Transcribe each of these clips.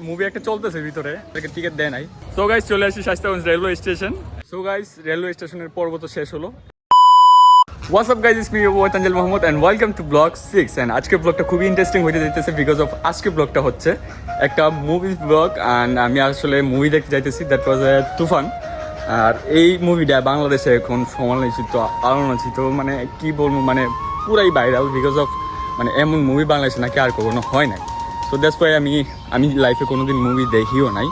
Movie একটা চলতেছে ভিতরে, টিকিট দেয় নাই। সো গাইস চলে আসি Shaistaganj railway station. So guys railway স্টেশনের পর্ব তো শেষ হলো। What's up guys, it's me Tanjil Mohammad and welcome to vlog 6 and আজকের ব্লগটা খুবই ইন্টারেস্টিং হতে যাইতেছে বিকজ অফ আজকের ব্লগটা হচ্ছে একটা মুভি ব্লগ and আমি আসলে মুভি দেখতে যাইতেছি, দ্যাট ওয়াজ এ তুফান। আর এই মুভিটা বাংলাদেশে এখন সমালোচিত আলোচিত, মানে কি বলবো, মানে পুরাই ভাইরাল বিকজ অফ মানে এমন মুভি বাংলাদেশে নাকি আর কখনো হয় নাই। সো দ্যাটস ওয়াই আমি লাইফে কোনোদিন মুভি দেখিও নাই,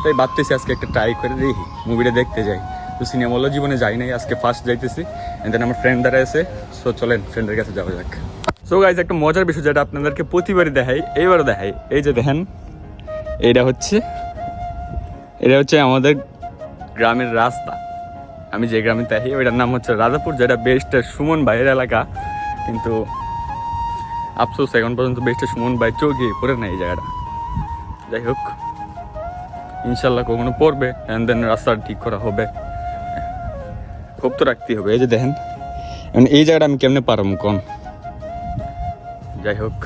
তাই ভাবতেছি আজকে একটা ট্রাই করে দেখি, মুভিটা দেখতে যাই। তো সিনেমা হলের জীবনে যাই নাই, আজকে ফার্স্ট যাইতেছি। এন্ড দেন আমার ফ্রেন্ড দ্বারা আছে, সো চলেন ফ্রেন্ডের কাছে যাওয়া যাক। সো গাইজ একটা মজার বিষয় যেটা আপনাদেরকে প্রতিবারই দেখাই, এইবারও দেখাই। এই যে দেখেন, এটা হচ্ছে আমাদের গ্রামের রাস্তা। আমি যে গ্রামে থাকি ওইটার নাম হচ্ছে রাজাপুর, যেটা বেস্টের সুমন ভাইয়ের এলাকা। কিন্তু আফসোস এখন পর্যন্ত বেস্টের সুমন ভাই চৌকি পড়ে না এই জায়গাটা। যাই হোক, ইনশাল্লাহ কখনো পড়বে অ্যান্ড দেন রাস্তা ঠিক করা হবে, খুব তো রাখতেই হবে। এই যে দেখেন এই জায়গাটা আমি কেমনে পারবো কোন। যাই হোক,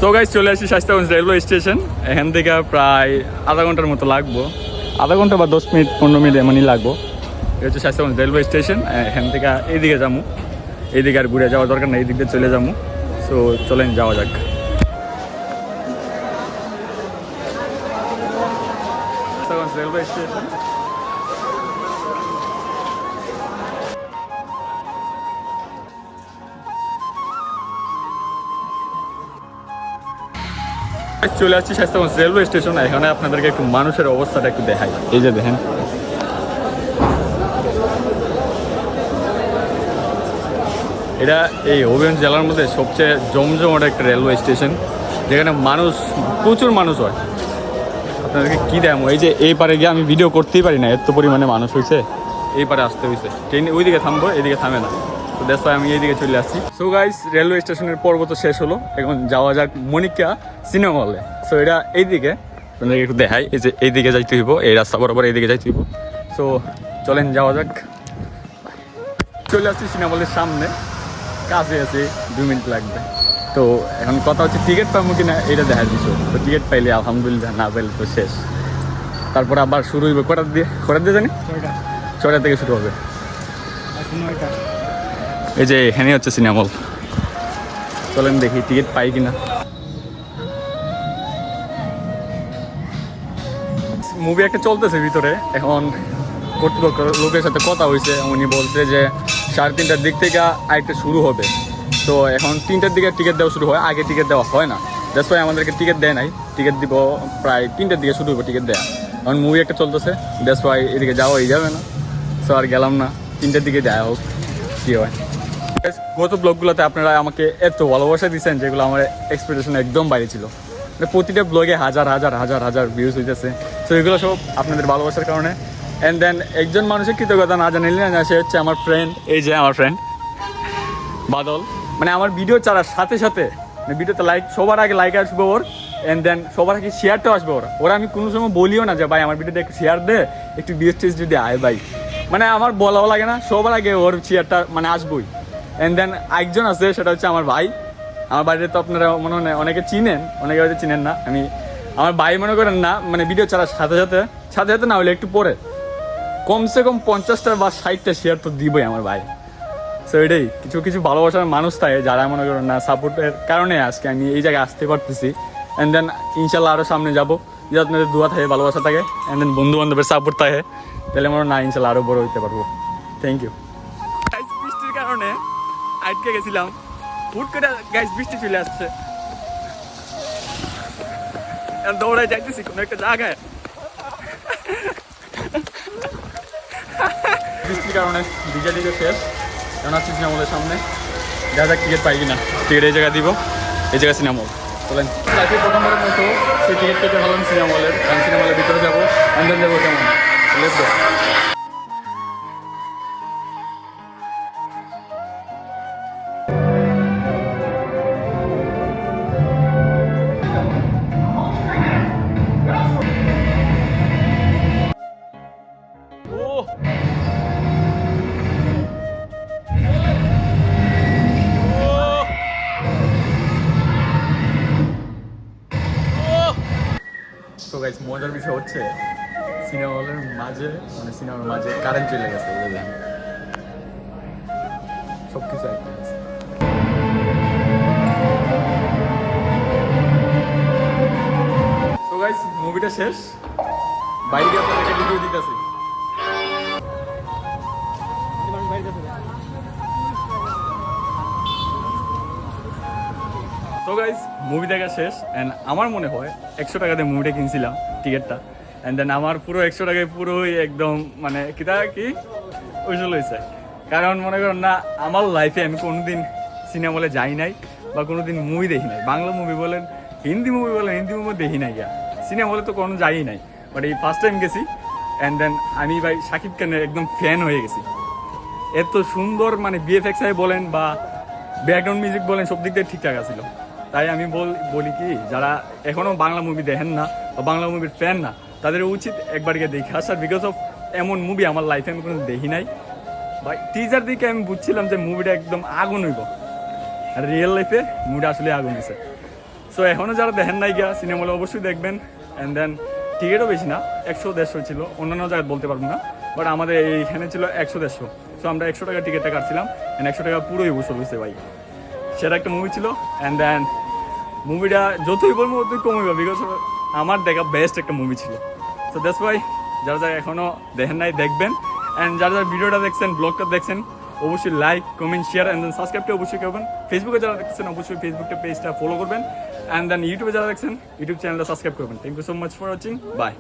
সো গাইস চলে আসি শাইস্তাগঞ্জ রেলওয়ে স্টেশন। এখান থেকে প্রায় আধা ঘন্টার মতো লাগবো, আধা ঘন্টা বা 10 মিনিট 15 মিনিট এমনই লাগবো। এটা হচ্ছে শাইস্তাগঞ্জ রেলওয়ে স্টেশন। এখান থেকে এইদিকে যাবো, এইদিকে আর ঘুরে যাওয়ার দরকার নেই, এই দিক দিয়ে চলে যাবো। সো চলেন যাওয়া যাক। রেলওয়ে স্টেশন চলে আসছি শাইস্তাগঞ্জ রেলওয়ে স্টেশন। এখানে আপনাদেরকে একটু মানুষের অবস্থাটা একটু দেখাই। এই যে দেখেন, এটা এই হবিগঞ্জ জেলার মধ্যে সবচেয়ে জমজমাট একটা রেলওয়ে স্টেশন, যেখানে প্রচুর মানুষ হয়। আপনাদেরকে কী দেখাবো, এই যে এই পারে গিয়ে আমি ভিডিও করতেই পারি না, এত পরিমাণে মানুষ হয়েছে। এই পারে আসতে হয়েছে, ট্রেন ওইদিকে থামবো, এইদিকে থামে না। তো দেখো আমি এইদিকে চলে আসছি। সো গাইস রেলওয়ে স্টেশনের পর্ব তো শেষ হলো, এখন যাওয়া যাক মনিকা সিনেমা হলে। সো এটা এইদিকে আপনাদেরকে একটু দেখাই, এই যে এইদিকে যাইতে হইব, এই রাস্তা বরাবর এইদিকে যাইতে হইব। সো চলেন যাওয়া যাক। চলে আসছি সিনেমা হলের সামনে, কাছে আছে, 2 মিনিট লাগবে। তো এখন কথা হচ্ছে টিকিট পাবো কিনা এটা দেখার বিষয়। তো টিকিট পাইলে আলহামদুলিল্লাহ, না পাইলে তো শেষ। তারপর আবার শুরু হইবে কটার দিয়ে জানি 6টা থেকে শুরু হবে। এই যে এখানে হচ্ছে সিনেমা হল, চলেন দেখি টিকিট পাই কিনা। মুভি একটা চলতেছে ভিতরে, এখন কর্তৃপক্ষ লোকের সাথে কথা হয়েছে, উনি বলছে যে 3:30টার দিক থেকে আরেকটা শুরু হবে। তো এখন 3টার দিকে টিকিট দেওয়া শুরু হয়, আগে টিকিট দেওয়া হয় না। দ্যাটস ওয়াই আমাদেরকে টিকিট দেয় নাই, টিকিট দিব প্রায় 3টার দিকে শুরু হবে টিকিট দেওয়া। এখন মুভি একটা চলতেছে, দ্যাটস ওয়াই এদিকে যাওয়া হয়ে যাবে না। সো আর গেলাম না, 3টার দিকে দেওয়া হোক কী হয়। গত ব্লগগুলোতে আপনারা আমাকে এত ভালোবাসা দিচ্ছেন, যেগুলো আমার এক্সপেকটেশন একদম বাইরে ছিল। প্রতিটা ব্লগে হাজার হাজার হাজার হাজার ভিউজ হইতেছে। সো এগুলো সব আপনাদের ভালোবাসার কারণে। অ্যান্ড দেন একজন মানুষের কৃতজ্ঞতা না জানাইলে না, সে হচ্ছে আমার ফ্রেন্ড। এই যে আমার ফ্রেন্ড বাদল, মানে আমার ভিডিও ছাড়ার সাথে সাথে ভিডিওতে সবার আগে লাইক আসবে ওর, অ্যান্ড দেন সবার আগে শেয়ারটাও আসবে ওরা আমি কোনো সময় বলিও না যে ভাই আমার ভিডিওটা একটু শেয়ার দে, একটু বিএসটিস যদি আয় ভাই, মানে আমার বলাও লাগে না, সবার আগে ওর শেয়ারটা মানে আসবই। অ্যান্ড দেন একজন আছে, সেটা হচ্ছে আমার ভাই। আমার বাড়িতে তো আপনারা মনে হয় অনেকে চিনেন, অনেকে হয়তো চিনেন না। আমার ভাই মনে করেন না, মানে ভিডিও ছাড়ার সাথে সাথে না হলে একটু পরে কমসে কম 50টা বা 60টা শেয়ার তো দিবই আমার ভাই। সো এটাই কিছু ভালোবাসার মানুষ থাকে, যারা মনে করেন না সাপোর্টের কারণে আজকে আমি এই জায়গায় আসতে পারতেছি। অ্যান্ড দেন ইনশাল্লাহ আরও সামনে যাবো, যদি আপনাদের দোয়া থাকে, ভালোবাসা থাকে, অ্যান্ড দেন বন্ধু বান্ধবের সাপোর্ট থাকে, তাহলে মনে না ইনশাল্লাহ আরও বড় হইতে পারবো। Thank you. বৃষ্টির কারণে আটকে গেছিলাম, হুট করে গাইস বৃষ্টি চলে আসছে, দৌড়ায় যাইতেছি কোনো একটা জায়গায়। বৃষ্টির কারণে ডিজে শেষ, এখন আসছি সিনেমা হলের সামনে। দেখা যাক টিকিট পাই কিনা। টিকিট এই জায়গায় দিব, এই জায়গায় সিনেমা হল। চলেন লাইফে প্রথমবারের মতো সেই টিকিট কেটে ভাবলাম সিনেমা হলের, কারণ সিনেমা হলের ভিতরে যাবো, অ্যান্ড যাবো কেমন। Let's go. গাইস মজার বিষয় হচ্ছে সিনেমা হলের মাঝে মানে সিনেমার মাঝে কারেন্ট চলে গেছে বুঝলেন সব কিছু একটা আছে। তো গাইস মুভিটা শেষ বাইরে আপনাদেরকে ভিডিও দিতেছি। সো গাইস মুভি দেখা শেষ অ্যান্ড আমার মনে হয় 100 টাকা দিয়ে মুভিটা কিনছিলাম টিকিটটা অ্যান্ড দেন আমার পুরো 100 টাকায় পুরোই একদম মানে কিতা কি উসুল হয়েছে। কারণ মনে করেন না আমার লাইফে আমি কোনোদিন সিনেমা হলে যাই নাই বা কোনোদিন মুভি দেখি নাই, বাংলা মুভি বলেন হিন্দি মুভি বলেন হিন্দি মুভি দেখি নাই গিয়া, সিনেমা হলে তো কোনো যাই নাই, বাট এই ফার্স্ট টাইম গেছি অ্যান্ড দেন আমি ভাই শাকিব খানের একদম ফ্যান হয়ে গেছি। এত সুন্দর মানে বিএফএক্স বলেন বা ব্যাকগ্রাউন্ড মিউজিক বলেন সব দিক দিয়ে ঠিকঠাক আছিল। তাই আমি বলি কি যারা এখনও বাংলা মুভি দেখেন না বা বাংলা মুভির ফ্যান না তাদের উচিত একবার গিয়ে দেখে আসার, বিকজ অফ এমন মুভি আমার লাইফে আমি কোনো দেখি নাই। বা টিজার দিকে আমি বুঝছিলাম যে মুভিটা একদম আগুন হইব, আর রিয়েল লাইফে মুভিটা আসলে আগুন হয়েছে। সো এখনও যারা দেখেন নাই গিয়া সিনেমা হলে অবশ্যই দেখবেন। অ্যান্ড দেন টিকিটও বেশি না, 100-150 ছিল, অন্যান্য জায়গায় বলতে পারবো না, বাট আমাদের এইখানে ছিল 100-150। সো আমরা 100 টাকা টিকিটটা কাটছিলাম অ্যান্ড 100 টাকা পুরোই বসে হয়েছে ভাই। সেটা একটা মুভি ছিল অ্যান্ড দেন মুভিটা যতই বলবো ততই কমইব, বিকজ আমার দেখা বেস্ট একটা মুভি ছিল। সো দ্যাটস ওয়াই যারা যারা এখনও দেখেন নাই দেখবেন। অ্যান্ড যারা যারা ভিডিওটা দেখছেন ব্লগটা দেখছেন অবশ্যই like comment share and then সাবস্ক্রাইবটা অবশ্যই করবেন। ফেসবুকে যারা দেখছেন অবশ্যই ফেসবুকটা পেজটা ফলো করবেন অ্যান্ড দেন ইউটিউবে যারা দেখছেন ইউটিউব চ্যানেলটা সাবস্ক্রাইব করবেন। Thank you so much for watching, by.